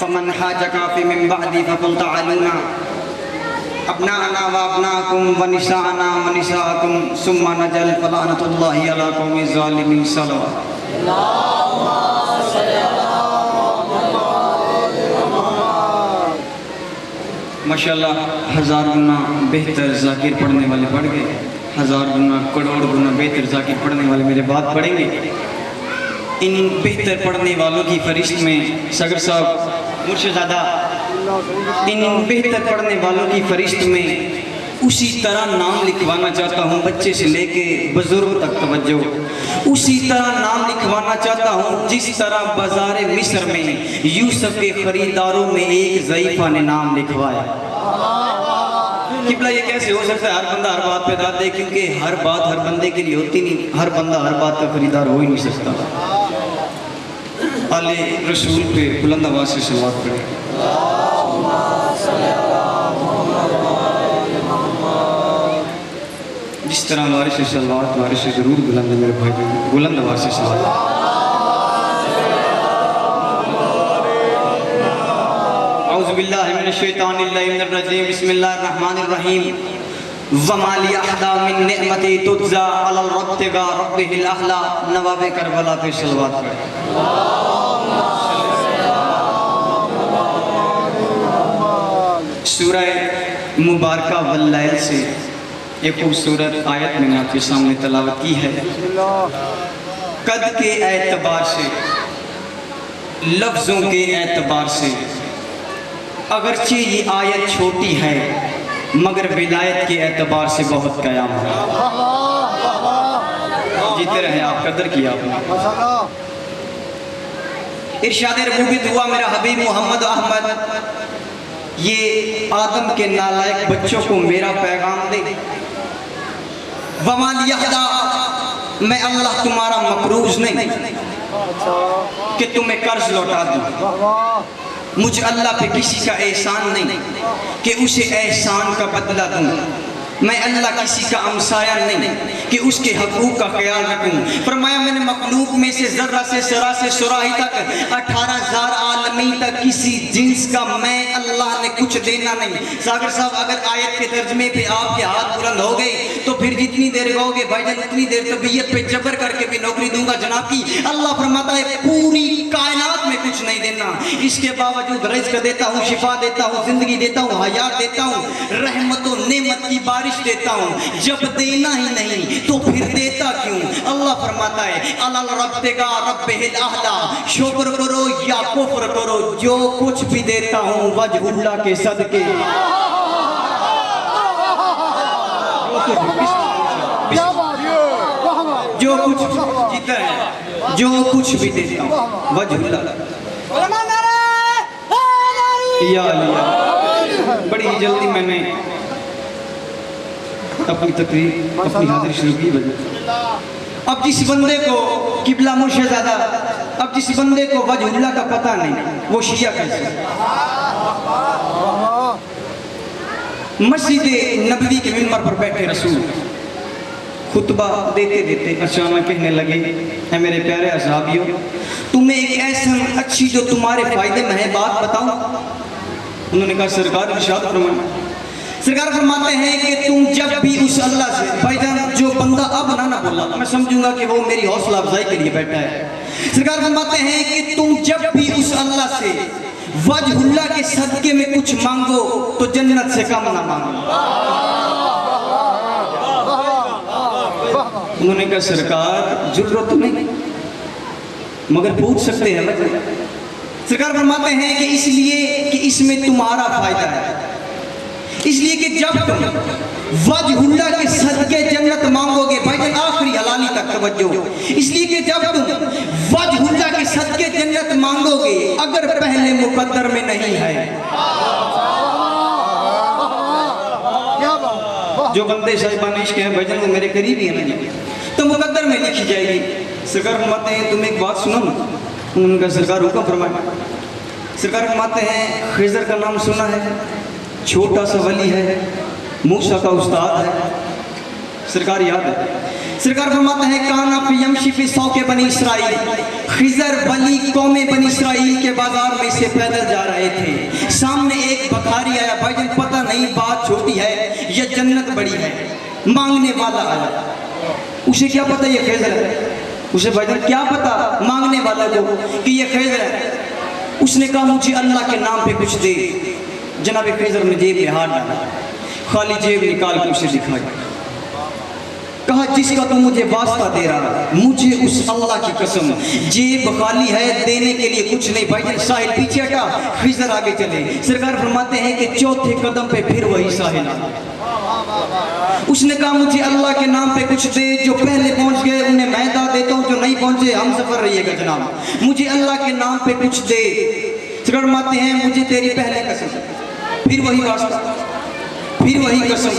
फमन हाजका फी मिन बअदी फकुल तअलूना अब्नाअना व अब्नाअकुम व निसाअना व निसाअकुम सुम्मा नजल फलानतुल्लाहि अला कौमिज़ ज़ालिमीन। माशाअल्लाह, हज़ार गुना बेहतर ज़ाकिर पढ़ने वाले पढ़ गए, हज़ार गुना करोड़ गुना बेहतर ज़ाकिर पढ़ने वाले मेरे बाद पढ़ेंगे। इन बेहतर पढ़ने वालों की फरिश्त में सगर साहब मुर्शिदादा, इन बेहतर पढ़ने वालों की फरिश्त में उसी तरह नाम लिखवाना चाहता हूँ, बच्चे से लेके बुजुर्ग तक तवज्जो, उसी तरह नाम लिखवाना चाहता हूँ जिस तरह बाजार मिस्र में यूसुफ के खरीदारों में एक ज़ईफ़ा ने नाम लिखवाया। किबला ये कैसे हो सकता है? हर बंदा हर बात पे दाद दे, क्योंकि हर बात हर बंदे के लिए होती नहीं, हर बंदा हर बात का खरीदार हो ही नहीं सकता। आले रसूल पे बुलंद आवाज़ से सलावत करें। जिस तरह हमारे से सलावत हमारे से ज़रूर बुलंद है मेरे भाई, बुलंद आवाज़ से सलावत। औज़ु बिल्लाहि मिनश शैतानिर रजीम, बिस्मिल्लाहिर्रहमानिर्रहीम। वमा ली अहदा मिन निअमति तुज़ा अलल रब्तिगा रब्बिहिल अहला। नवाबे करबला पे सलावत पढ़ें। सूरह मुबारका वल्लैल से एक खूबसूरत आयत मैंने आपके सामने तलावत की है। कद के एतबार से, लफ्ज़ों के एतबार से अगरचे ये आयत छोटी है, मगर विलायत के एतबार से बहुत क़याम है। जीते रहे आप, कदर किया आपने। इरशाद रबूबियत हुआ मेरा हबीब मोहम्मद अहमद, ये आदम के नालायक बच्चों को मेरा पैगाम दे। वमा लियहदा, मैं अल्लाह तुम्हारा मकरूज नहीं कि तुम्हें कर्ज लौटा दूं। मुझे अल्लाह पे किसी का एहसान नहीं कि उसे एहसान का बदला दूं। मैं अल्लाह किसी का अमसाया नहीं कि उसके हकूक़ का ख्याल रखूं। फरमाया मैंने मखलूक में से ज़र्रा से सरा से सुराही तक 18,000 आलमी तक किसी जिन्स का मैं अल्लाह ने कुछ देना नहीं। सागर साहब, अगर आयत के तर्जमे पे आपके हाथ बुलंद हो गए तो फिर जितनी देर कहोगे भाईजान उतनी देर तबीयत पे जबर करके भी नौकरी दूंगा जनाब की। अल्लाह फरमाता है पूरी कायनात में कुछ नहीं देना, इसके बावजूद रिज़्क़ देता हूँ, शिफा देता हूँ, जिंदगी देता हूँ, हयात देता हूँ, रहमत व नेमत की बारिश देता हूँ। जब देना ही नहीं तो फिर देता क्यों? अल्लाह फरमाता है अलल रब्बिका रब्बिहिल अहला, शुक्र करो या कुफ्र करो, जो कुछ भी देता हूँ वजहुल्लाह के सदके। जो कुछ जीता है, जो कुछ भी देता हूँ वजहुल्लाह। या अल्लाह, बड़ी जल्दी मैंने अपनी तकरीर अपनी हाजिरी शुरू की वजह। अब जिस बंदे को किबला मुर्शिदादा, अब जिस बंदे को वजहुल्लाह का पता नहीं, वो शिया कैसे? मस्जिद नबवी के मिंबर पर बैठे रसूल खुतबा देते देते अचानक कहने लगे, है मेरे प्यारे असहाबियों, तुम्हें एक ऐसा अच्छी जो तुम्हारे फायदे में है बात बताऊं। उन्होंने कहा सरकार इरशाद फरमाएं। सरकार फरमाते हैं कि तुम जब भी उस अल्लाह से, भाईजान जो बंदा अब ना बोला मैं समझूंगा कि वो मेरी हौसला अफजाई के लिए बैठा है। सरकार फरमाते हैं कि तुम जब भी उस अल्लाह से वजहुल्लाह के सदके में कुछ मांगो तो जन्नत से कम ना मांगो। उन्होंने कहा सरकार जरूरत नहीं, मगर पूछ सकते हैं। सरकार फरमाते हैं कि इसलिए कि इसमें तुम्हारा फायदा है, इसलिए कि जब तुम वजहुल्लाह के सदके जन्नत मांगोगे, भाईजान आखिरी हलाली तक तवज्जो, इसलिए कि जब तुम वजहुल्लाह के सदके जन्नत मांगोगे अगर पहले मुकद्दर में नहीं है, जो बंदे साहिबान इश्क हैं भाईजान वो मेरे करीब ही है ना जी, तो मुकद्दर में लिखी जाएगी। सरकार फरमाते हैं तुम एक बात सुनो ना। उनका सरकार हुक्म फरमाए। सरकार फरमाते हैं खिज़र का नाम सुना है, छोटा सा वली है, मूसा का उस्ताद है। सरकार याद है। सरकार फरमाते हैं काना फी यमशी फी सौके बनी इसराइल, खिजर बली कौमे बनी इसराइल के बाजार में से पैदल जा रहे थे। सामने एक बखारी आया, भाईजान पता नहीं बात छोटी है या जन्नत बड़ी है, मांगने वाला आया। उसे क्या पता ये खिजर है, उसे भाईजान क्या पता मांगने वाला को कि ये खिजर है। उसने कहा मुझे अल्लाह के नाम पे कुछ दे। जनाब खिजर ने जेब में हाथ डाला, खाली जेब निकाल के उसे दिखाई, कहा जिसका तू मुझे वास्ता दे रहा, मुझे उस अल्लाह की कसम जेब खाली है, देने के लिए कुछ नहीं। भाईजान साहिल पीछे हटा, खिजर आगे चले। सरकार फरमाते हैं कि चौथे कदम पे फिर वही साहिल आ गया। उसने कहा मुझे अल्लाह के नाम पे कुछ दे, जो पहले पहुंच गए उन्हें मैं दाद देता हूँ, जो नहीं पहुंचे हम सफर रहिएगा जनाब, मुझे अल्लाह के नाम पे कुछ दे। सरकार फरमाते हैं मुझे तेरी पहले कसम, फिर वही वास्ता, फिर वही कसम।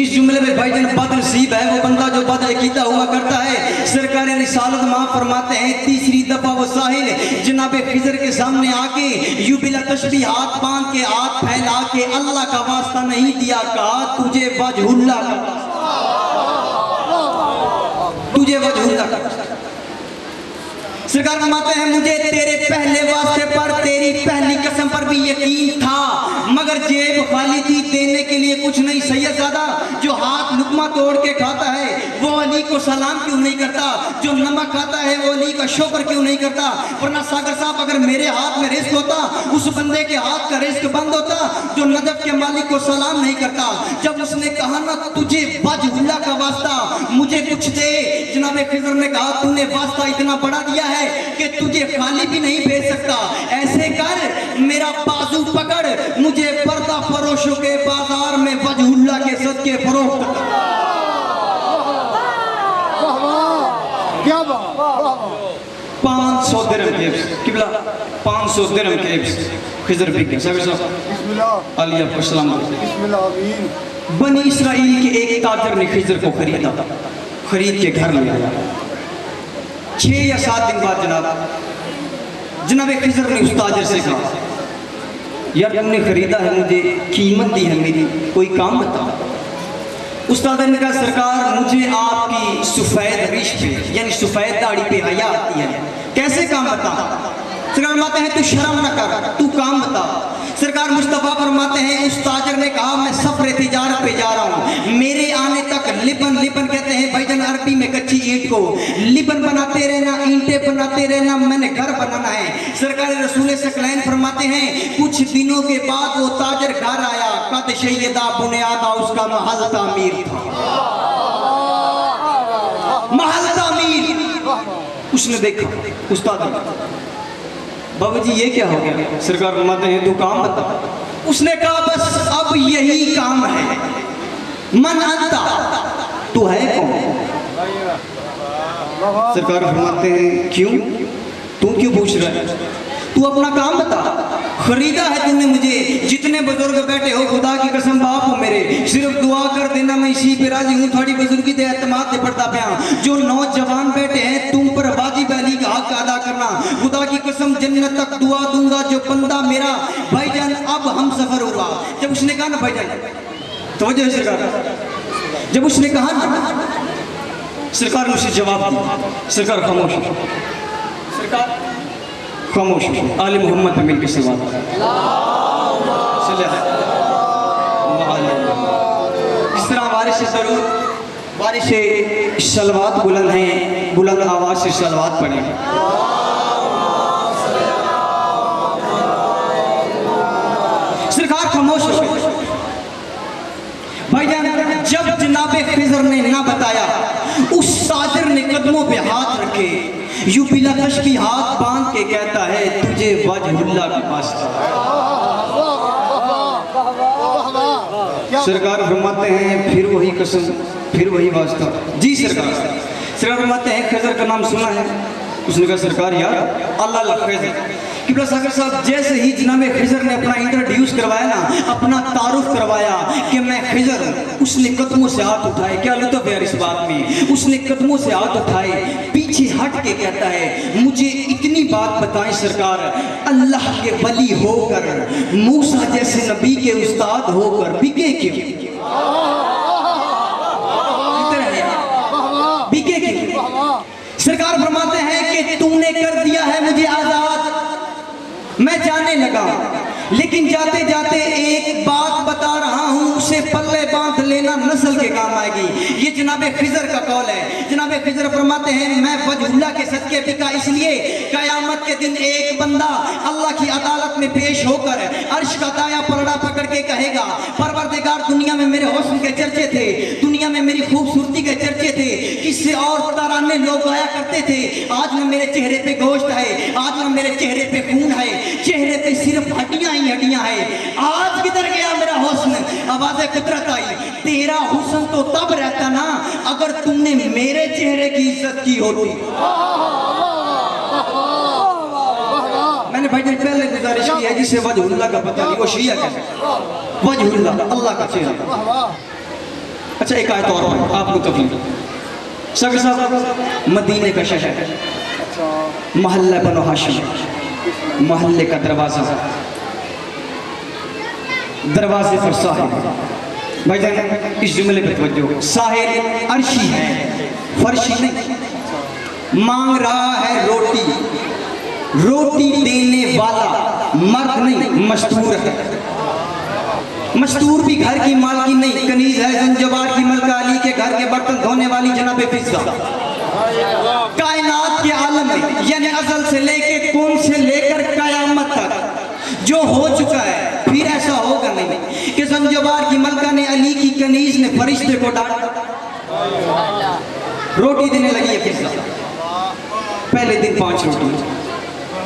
इस जुमले में भाईजान बदनसीब है वो बंदा जो बदअकीदा हुआ करता है। सरकार रिसालत मां फरमाते हैं तीसरी दफा वो साहिल जनाब खिजर के सामने आके यूं बिला तशबीह हाथ बांध के हाथ फैला के अल्लाह का वास्ता नहीं दिया, कहा तुझे वजहुल्लाह का, तुझे वजहुल्लाह का। सरकार फरमाते हैं मुझे तेरे पहले वास्ते पर, तेरी पहली कसम पर भी यकीन था, मगर जेब खाली थी, देने के लिए कुछ नहीं। सैयदजादा जो हाथ लुकमा तोड़ के खाता है वो अली को सलाम क्यों नहीं करता, जो नमक खाता है वो अली का शुक्र क्यों नहीं करता। वरना सागर साहब अगर मेरे हाथ में रिस्क होता, उस बंदे के हाथ का रिस्क बंद होता जो नजफ के मालिक को सलाम नहीं करता। जब उसने कहा ना तुझे वजहुल्लाह का वास्ता मुझे कुछ दे, जनाब खिजर ने कहा तूने वास्ता इतना बड़ा दिया है कि तुझे खाली भी नहीं भेज सकता। ऐसे कर मेरा बाजू पकड़, मुझे पर्दा फरोशों के बाजार में वजहुल्लाह के सदके फरोख्त कर। 500 दिरहम के किबला, 500 दिरहम के खिजर बिक गया। साहब अली आपको सलाम। बनी इसराइल के एक ताजर ने खिजर को खरीदा, खरीद के घर ले आया। 6 या 7 दिन बाद जनाब खिजर ने उस ताजर से कहा यार तुमने खरीदा है, मुझे कीमत दी है मेरी, कोई काम बता। उस ताजर ने कहा सरकार मुझे आपकी सफ़ेद रीश पे यानी सफ़ेद दाढ़ी पे हया आती है, कैसे काम बता। सरकार फरमाते हैं तू शर्म न कर, तू काम बता। सरकार मुस्तफ़ा फरमाते हैं उस ताजर ने कहा मैं सफर तिजारत पे जा रहा हूँ, मेरे आने तक लिबन, लिबन कहते हैं भाईजान अरबी में कच्ची ईंट को, लिबन बनाते रहना, ईंटें बनाते रहना, मैंने घर बनाना है। सरकार रसूल सकलैन फरमाते हैं कुछ दिनों के बाद वो ताजर घर आया, कद शैयदा बुनियादा, उसका महल तामीर था, महल तामीर। उसने देखा उस्ताद बाबू जी ये क्या हो गया। सरकार फरमाते हैं तू काम बता। उसने कहा बस अब यही काम है। मन अंता, तू है कौन। सरकार फरमाते हैं क्यों, तू क्यों पूछ रहा है, तू अपना काम बता। खरीदा है तूने मुझे, जितने बुजुर्ग बैठे हो खुदा की कसम बाप हो मेरे, सिर्फ दुआ कर देना मैं इसी पे राजी हूँ, थोड़ी बुजुर्गी दे एतमाद दे पड़ता पाया। जो नौजवान बैठे हैं तुम पर वाजिब अली का हक अदा करना, खुदा की कसम जन्नत तक दुआ दूंगा जो बंदा मेरा। भाईजान अब हम सफर हुआ, जब उसने कहा ना भाईजान तो वजह सरकार, जब उसने कहा ना सरकार ने उसे जवाब दिया, सरकार खामोश, सरकार खामोश, आले मोहम्मद पे मिलकर सवाल। इस तरह बारिश से जरूर, बारिश से सलवात बुलंद हैं, बुलंद आवाज से सलवात पढ़ें। सरकार खामोश हो गए। भाईजान जब जनाबे खिजर ने ना बताया, उस ताजर ने कदमों पे हाथ रखे, यूं बिला तशबीह हाथ बांध के कहता है तुझे वजहुल्लाह का वास्ता। सरकार फरमाते हैं फिर वही कसम, फिर वही वास्ता। जी सरकार। सरकार फरमाते हैं खिजर का नाम सुना है। उसने कहा सरकार यार अल्लाह खिजर। किबला सागर साहब जैसे ही जनाब खिजर ने अपना इंट्रोड्यूस करवाया ना, अपना तारुफ करवाया कि मैं खिजर हूँ, उसने कदमों से हाथ उठाए। क्या लुत्फ है इस बात में, उसने कदमों से हाथ उठाए, पीछे हट के कहता है मुझे इतनी बात बताएं सरकार, अल्लाह के वली होकर, मूसा जैसे नबी के उस्ताद होकर बिके क्यों, बिके तूने कर दिया है मुझे आजाद, मैं जाने लगा, लेकिन जाते जाते एक बात बता रहा हूं, उसे पल्ले बांध लेना नस्ल के काम आएगी। ये जनाबे खिजर का कौल है। जनाबे खिजर फरमाते हैं, मैं वजहुल्लाह के सदके बिका इसलिए कयामत के दिन एक बंदा अल्लाह की अदालत में पेश होकर अर्श का दाया पलड़ा पकड़ के कहेगा, परवरदिगार दुनिया में मेरे हुस्न के चर्चे थे, दुनिया में मेरी खूबसूरती के चर्चे थे, किससे और तराने लोग गाया करते थे, आज ना मेरे चेहरे पे गोश्त है, आज ना मेरे चेहरे पे खून है, चेहरे पे सिर्फ हड्डियां ही हड्डियां है, आज किधर गया मेरा हुस्न। आवाज़े कुदरत आई, तेरा हुस्न तो तब रहता ना अगर तुमने मेरे चेहरे की इज्जत की होती। मैंने भाई पहले गुजारिश की है, जिसे वजहुल्लाह का पता नहीं वो शिया कैसे, वजहुल्लाह अल्लाह का चेहरा। अच्छा एक आयत और आपको तकलीफ। सगर साहब मदीने का शहर, मोहल्ला बनो हाशिम, मोहल्ले का दरवाजा, दरवाजे पर साहिल। भाईजान इस जुमले पे तवज्जो, साहिल अर्शी है, फर्शी नहीं। मांग रहा है रोटी, रोटी देने वाला मर्द नहीं मस्तूर है। मस्तूर भी घर की मालकी नहीं, कनीज है जंजबार की मलका अली के घर के बर्तन धोने वाली जनाबे फिजा। कायनात के आलम में यानी अज़ल से लेके कौन से लेकर कयामत तक जो हो चुका है, फिर ऐसा होगा नहीं कि जंजबार की मलका ने अली की कनीज ने फरिश्ते को डांटा, रोटी देने लगी है फिजा। पहले दिन 5 रोटी।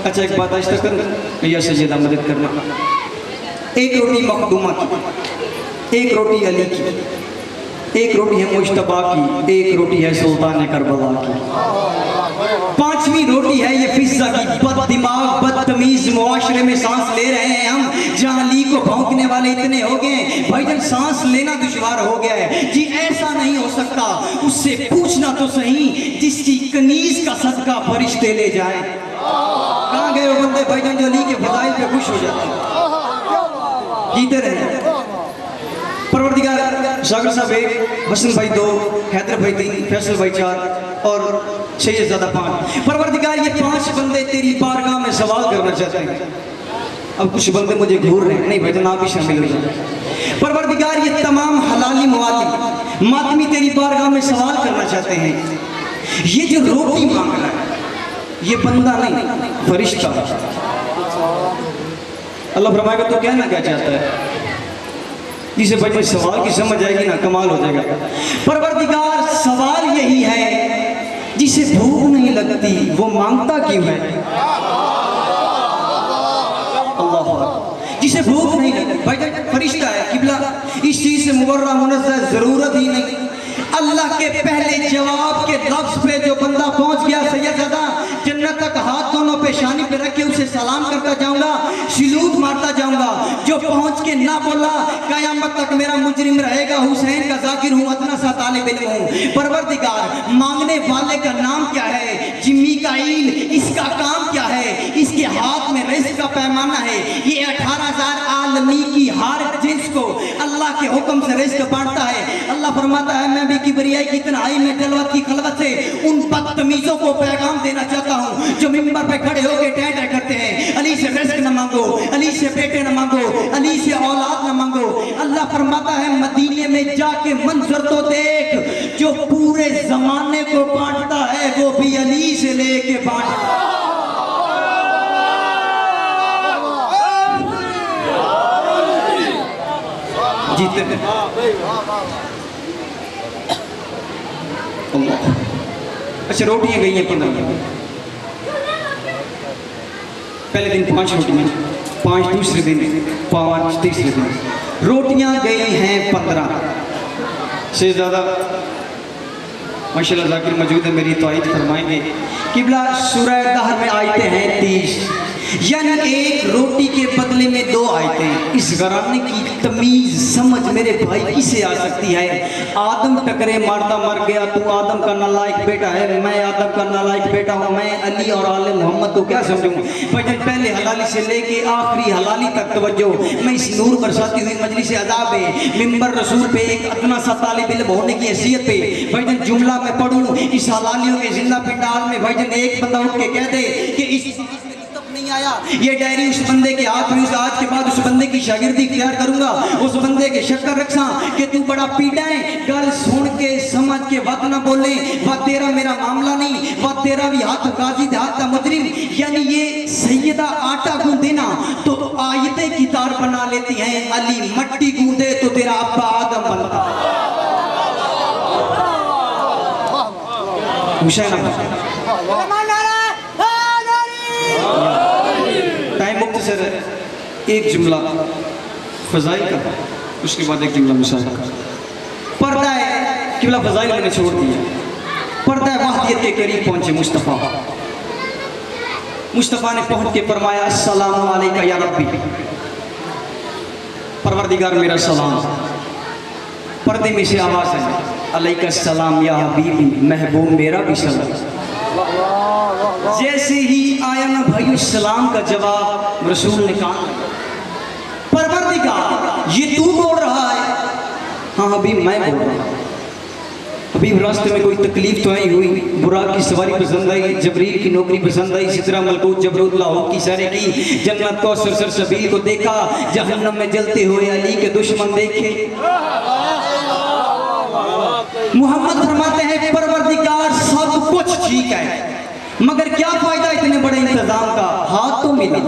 अच्छा एक बात आज तक कर या सैयदा मदद करना, एक रोटी मखदूमा की, एक रोटी अली की, एक रोटी है मुश्तबा की, एक रोटी है सुल्तान करबला की, 5वीं रोटी है ये फिजा की। बद दिमाग बदतमीज मुआशरे में सांस ले रहे हैं हम, जहाँ अली को भौंकने वाले इतने हो गए भाईजान सांस लेना दुश्वार हो गया है जी। ऐसा नहीं हो सकता, उससे पूछना तो सही जिसकी कनीज का सदका फरिश्ते ले जाए। कहाँ गए वो बंदे भाईजान जो अली के फजाइल पे खुश हो जाते हैं, जीते रहे। परवरदिगार सागर साहब 1, हसन भाई 2, हैदर भाई 3, फैसल भाई 4 और सैयदजादा 5। परवरदिगार ये 5 बंदे तेरी बारगाह में सवाल करना चाहते हैं। अब कुछ बंदे मुझे घूर रहे हैं, नहीं भाई आप भी शामिल हो जाए। परवरदिगार ये तमाम हलाली मवाली मातमी तेरी बारगाह में सवाल करना चाहते हैं। ये जो रोटी मांग रहा है ये बंदा नहीं फरिश्ता। अल्लाह फरमाएगा तो कहना क्या चाहता है, जिसे बच्चे सवाल की समझ आएगी ना कमाल हो जाएगा। परवरदिगार सवाल यही है, जिसे भूख नहीं लगती वो मांगता क्यों है। अल्लाह, जिसे भूख नहीं लगती भाई फरिश्ता है किबला, इस चीज से मुबर्रा मुनज़्ज़ह जरूरत ही नहीं। अल्लाह के पहले जवाब के लफ्ज पे जो बंदा पहुंच गया सैयदजादा, जन्नत तक हाथ दोनों पेशानी पे रख के उसे सलाम करता जाऊंगा, सलूट मारता जाऊंगा। जो पहुंच के ना बोला कयामत तक मेरा मुजरिम रहेगा, हुसैन का जाकिर हूँ, अदना सा तालिब इल्म हूँ। परवरदिगार मांगने वाले का नाम क्या है, जिम्मी का ईल, इसका काम क्या है, इसके हाथ में रिज़्क़ का पैमाना है। ये 18,000 आलमी की हर जिन्स को अल्लाह के हुक्म से रिज़्क़ बांटता है। अल्लाह फरमाता है मैं भी किबरियाई की तन्हाई में जलवत की खलवत से उन बदतमीजों को पैगाम देना चाहता हूँ जो मिंबर पे खड़े होकर टहल करते हैं, अली से रिज़्क़ न मांगो, अली से बेटे न मांगो, अली से औलाद न मांगो। अल्लाह फरमाता है मदीने में जाके मंजर तो देख, जो पूरे जमाने को बांटता है वो भी अली से लेके बांटता है। जीते हैं अल्लाह। अच्छा रोटियां गई हैं 15, पहले दिन 5 रोटियां, 5 दूसरे दिन, 5 तीसरे दिन, रोटियां गई हैं 15 से ज़्यादा। माशाल्लाह जाकिर मौजूद है, मेरी ताईद फरमाएंगे। किबला सूरह दहर में आयते हैं 30, यानी एक रोटी के बदले में दो आयतें। इस घराने की तमीज समझ मेरे भाई किसे आ सकती है? आदम टकरे मारता मर गया, तू आदम का नालायक बेटा है, मैं आदम का नालायक बेटा हूँ, मैं अली और आले मोहम्मद को क्या समझूँ? भाई पहले हलाली से लेके आखिरी हलाली तक तवज्जो। मैं इस नूर बरसाती हुई मजलिस अज़ाब में मिंबर रसूल पे एक अपना सा तालिब इल्म होने की हैसियत पे भाईजान जुमला में पढ़ूँ इस हलालियों के जिंदा पिंडाल में, भाईजान एक बंदा उठ के कह दे कि इस नहीं आया, ये डायरी उस बंदे के हाथ में, उस आज के बाद उस बंदे की शागिर्दी इख्तियार करूंगा, उस बंदे के शक्कर रखसा कि तू बड़ा पीटा है, गल सुन के समझ के बात ना बोले, वह तेरा मेरा मामला नहीं, वह तेरा भी हाथ गाजी हाथ का मुजरिम। यानी ये सैयदा आटा गूंदे ना तो आयते की तार बना लेती हैं, अली मट्टी गूंदे तो तेरा अब्बा आदम बनता। सर एक जुमला फजाइल का, उसके बाद एक जुमला मिसाल का। पर्दा है किबला फजाइल मैंने छोड़ दिया। पर्दा वहदियत के करीब पहुंचे मुस्तफ़ा। मुस्तफ़ा ने पहुंच के फरमाया अस्सलामु अलैका या रब्बी, परवरदिगार मेरा सलाम। पर्दे में से आवाज़ है अलैका सलाम या हबीबी, महबूब मेरा भी सलाम। जैसे ही आया ना भाई सलाम का जवाब रसूल ने कहा परवरदिगार ये तू बोल रहा है? हाँ हबीब मैं बोल रहा हूँ। हबीब रास्ते में कोई तकलीफ तो आई हुई, बुराक की सवारी पसंद आई, जबरील की नौकरी पसंद आई, सिदरा मलकूत जबरूत लाहौर की सैर की, जन्नत को सरसर सबील को देखा, जहन्नम में जलते हुए अली के दुश्मन देखे। मोहम्मद फरमाते हैं परवरदिगार सब कुछ ठीक है मगर क्या फायदा इतने बड़े इंतजाम का, हाथ तो मिला।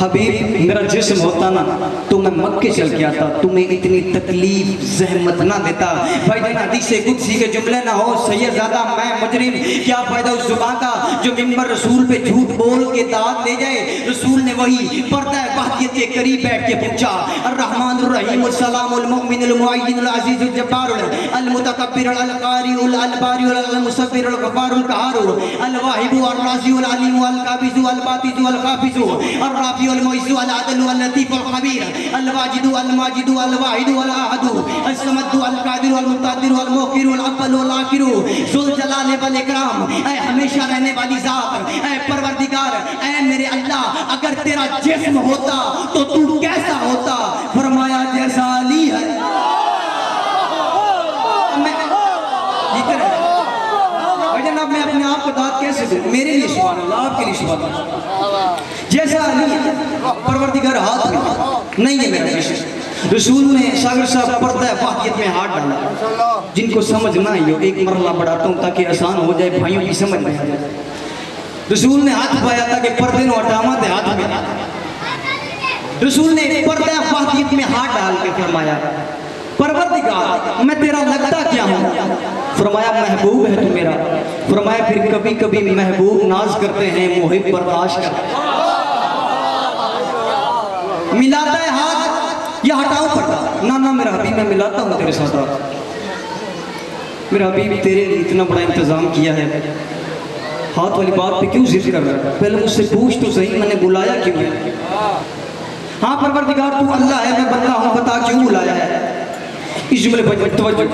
हबीब मेरा जिस्म होता ना तो मैं मक्के चल के आता, तुम्हें इतनी तकलीफ जहमत ना देता। भाई जान हदीस कुदसी के जुमले ना हो सैयदजादा मैं मुजरिम, क्या फायदा उस जुबान का जो मिंबर रसूल पे झूठ बोल के दाद ले जाए। रसूल ने वही पर्दा वहदियत के करीब बैठ के पूछा अर्रहमानुर रहीम अस्सलामुल मुमिनुल मुअय्यिनुल अजीजुल जब्बारुल अल मुतकब्बिरुल अल कारिउल अल बारिउल अल मुसव्विरुल गफ्फारुल कहारुल अल वाहिबु अर राज़िउल अलीमु अल काबिज़ु अल बातिज़ु अल खाफिज़ु अर अल मुइज़्ज़ु अल अदलु अल लतीफ़ु अल खबीर अल वाजिदु अल माजिदु अल वाहिदु अल अहदु अल समदु अल कादिरु अल मुक़तदिरु अल मुक़िरु अल अव्वलु अल आखिरु ज़ुल जलाल वल इकराम। ऐ हमेशा रहने वाली ज़ात, ऐ परवरदिगार, ऐ मेरे अल्लाह, अगर तेरा जिस्म होता तो तू कैसा होता? फरमाया जैसा अली है। मैं अपने आप को दाद कैसे दूं? मेरे लिए सुभान अल्लाह, आपके लिए सुभान अल्लाह। जैसा अली परवरदिगार हाथ में नहीं है मेरा जिस्म। रसूल ने सागर साहब पर्दा वहदियत में हाथ डाला। जिनको समझ ना आई हो एक मरला बढ़ाता हूँ ताकि आसान हो जाए, भाइयों की समझ में आ जाए। रसूल ने हाथ पाया था कि पर्दे नो हटावा दे हाथ में। रसूल ने पर्दा वहदियत में हाथ डाल के फरमाया परवरदिगार मैं तेरा लगता क्या हूँ? फरमाया महबूब है तू मेरा। फरमाया फिर कभी कभी महबूब नाज करते हैं, मुहिब बर्दाश्त करते हैं। मिलाता है हाथ या हटाऊं पर्दा? ना ना मेरा हबीब मैं मिलाता हूँ तेरे साथ हाथ। मेरा हबीब तेरे लिए इतना बड़ा इंतजाम किया है, हाथ वाली बात पे क्यों जिद कर रहा है? पहले मुझसे पूछ तो सही मैंने बुलाया क्यों है? हाँ परवरदिगार तू अल्लाह है, मैं बंदा हूँ, बता क्यों बुलाया है? इस जुमले पर तवज्जो,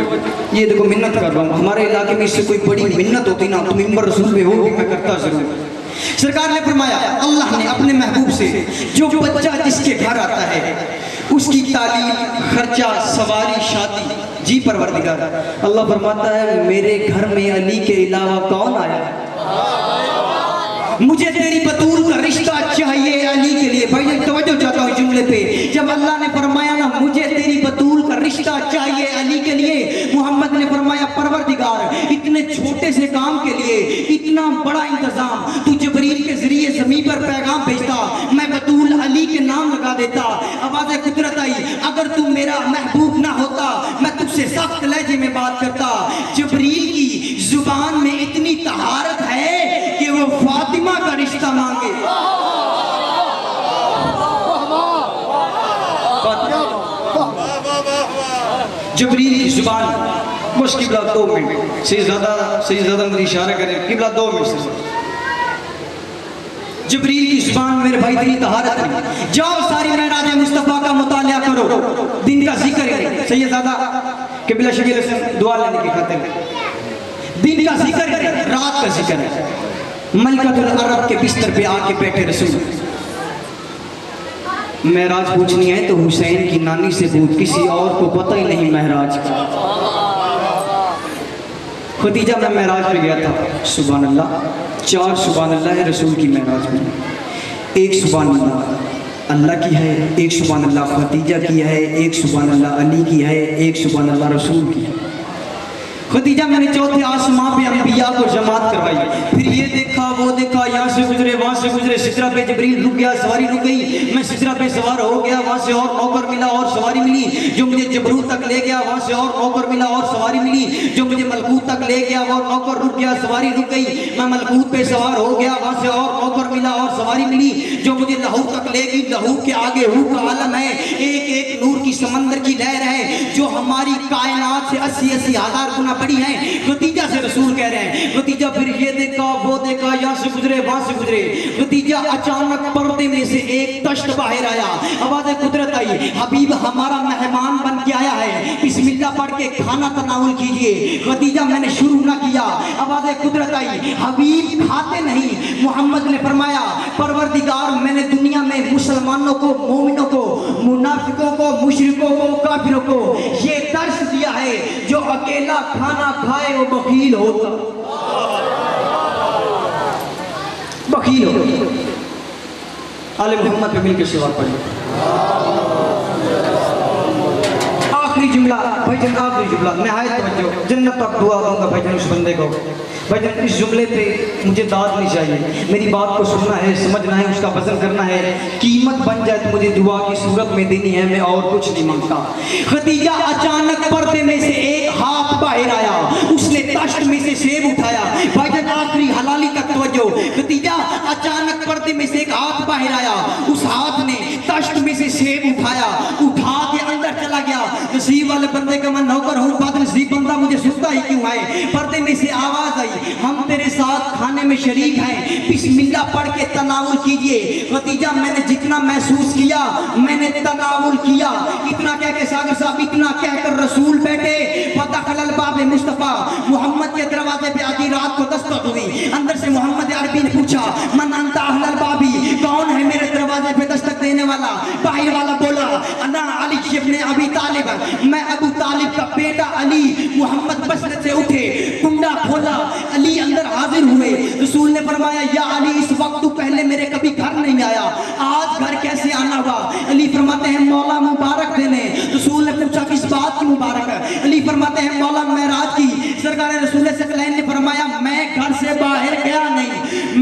ये देखो मिन्नत कर रहा हूँ, हमारे इलाके में इससे कोई बड़ी मिन्नत होती ना तो मिंबर रसूल पे होगी, मैं करता जरूर। सरकार ने फरमाया अल्लाह ने अपने महबूब से जो बच्चा जिसके घर आता है उसकी तालीम, खर्चा, सवारी, शादी। जी परवरदिगार अल्लाह फरमाता है मेरे घर में अली के अलावा कौन आया है? मुझे तेरी बतूल का रिश्ता चाहिए अली के लिए। भाई तवज्जो चाहता हूँ जुमले पे, जब अल्लाह ने फरमाया ना मुझे तेरी बतूल का रिश्ता चाहिए अली के लिए, मोहम्मद ने फरमाया परवरदिगार इतने छोटे से काम के लिए इतना बड़ा इंतजाम, तू जबरील के जरिए ज़मीन पर पैगाम भेजता, मैं बतूल अली के नाम लगा देता। आवाज़ कुदरत आई अगर तू मेरा महबूब ना होता मैं तुझसे सख्त लहजे में बात करता। जबरील की जुबान में इतनी तहारत है कि वो फातिमा का रिश्ता मांगे। जबरील की जुबान बस किबला 2 मिनट से ज़्यादा मुझे इशारा करें, किबला 2 मिनट से जिब्रील की जुबान में मेरे भाई तेरी तहारत नहीं। जाओ सारी महराज मुस्तफ़ा का मुतालिया करो, दिन का जिक्र है। सैयदज़ादा क़िबला शकील हसन दुआ लेने की खातिर दिन का जिक्र है, रात का जिक्र है। मलकतुल अरब के बिस्तर पे आके बैठे रसूल, महराज पूछनी है तो हुसैन की नानी से पूछ, किसी और को पता ही नहीं महराज का। खदीजा में महराज पे गया था, सुभान अल्लाह, 4 सुभान अल्लाह है रसूल की महराज में। एक सुभान अल्लाह अल्लाह की है, एक सुभान अल्लाह खदीजा की है, एक सुभान अल्लाह अली की है, एक सुभान अल्लाह रसूल की है। खदीजा मैंने चौथे आसमां पे अंबिया को जमात करवाई, फिर ये देखा वो देखा, यहाँ से गुजरे वहाँ से गुजरे, सिदरा पे जिब्रील रुक गया, सवारी रुक गई, मैं सिदरा पे सवार हो गया, वहाँ से और नौकर मिला और सवारी मिली, जो मुझे जबरूत तक ले गया, वहाँ से और नौकर मिला और सवारी मिली, जो मुझे मलकूत तक ले गया वो नौकर रुक गया, सवारी रुक गई, मैं मलकूत पे सवार हो गया, वहाँ से और नौकर मिला और सवारी मिली, जो मुझे लहू तक ले गई, लहू के आगे हू का आलम है, एक एक नूर की समंदर की लहर है, जो हमारी कायनात से 80-80 हज़ार गुना बड़ी है। खदीजा से रसूल कह रहे हैं, खदीजा फिर ये देखा वो देखा, यहाँ से गुजरे वहां से गुजरे, खदीजा अचानक पर्दे में से एक तश्त बाहर आया, आवाज़ कुदरत आई, हबीब हमारा मेहमान बन के आया है, बिस्मिल्लाह पढ़ के खाना तनाउल कीजिए। खदीजा मैंने शुरू ना किया, आवाज़ कुदरत आई, हबीब खाते नहीं। मोहम्मद ने फरमाया, परवरदिगार मैंने दुनिया में मुसलमानों को, मोमिनों को, मुनाफिकों को, मुशरिकों को, काफिरों को ये दर्श दिया है, जो अकेला खाना खाए वो बखील होता, बखील हो। आले मोहम्मद पे मिलकर शिवार पढ़िए। आखिरी जुमला भाईजान, आखिरी जुमला नहायत तवज्जो, जन्नत तक दुआ दूंगा भाईजान उस बंदे को। भाईजान इस जुमले पे मुझे दाद नहीं चाहिए, मेरी बात को सुनना है, समझना है, उसका वजन करना है, कीमत बन जाए तो मुझे दुआ की सूरत में देनी है, मैं और कुछ नहीं मांगता। खदीजा अचानक पर्दे में से एक हाथ बाहर आया, उसने तश्त में से सेब उठाया। भाईजान आखिरी हलाली तक तवज्जो, खदीजा अचानक पर्दे में से एक हाथ बाहर आया, उस हाथ ने तश्त में से सेब उठाया, उठा के अंदर चला गया। नसीब वाले बंदे का मैं नौकर हूँ, बदनसीब बंदा मुझे सुनता ही क्यों है। पर्दे में से आवाज आई, हम तेरे साथ खाने में शरीक हैं, बिस्मिल्लाह पढ़ के तनावुल कीजिए। खदीजा मैंने जितना महसूस किया मैंने तनावुल किया। इतना कह के सागर साहब, इतना कहकर रसूल बैठे, फतहल बाब मुस्तफा, मोहम्मद के दरवाजे पे आधी रात को दस्तक हुई। अंदर से मोहम्मद अरबी ने पूछा, मन अंता अहलल बाबी, कौन है मेरे दरवाजे पे दस्तक देने वाला। बाहर वाला बोला, अना अली इब्न अबी तालिब, मैं अबू तालिब का बेटा अली। मोहम्मद बसरत से उठे, कुंडा खोला, अली अंदर हाजिर हुए। रसूल ने फरमाया, या अली इस वक्त तू पहले मेरे कभी घर नहीं आया, आज घर कैसे आना हुआ। अली फरमाते हैं, मौला मुबारक देने। रसूल ने पूछा, किस बात की मुबारक है। अली फरमाते हैं, मौला मेराज की। सरकार रसूल सकलैन ने फरमाया, मैं घर से बाहर गया नहीं,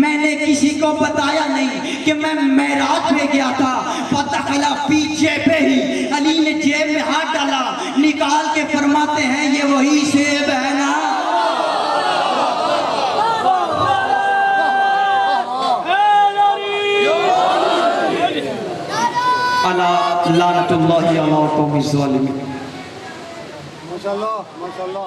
मैंने किसी को बताया नहीं कि मैं मेराज में गया था। फतहला पीछे पे ही अली ने जेब में हाथ डाला, निकाल के फरमाते हैं, ये वही सेब है ना। अला लानतुल्लाहि अला कौमिज़ ज़ालिमीन। माशाअल्लाह माशाअल्लाह।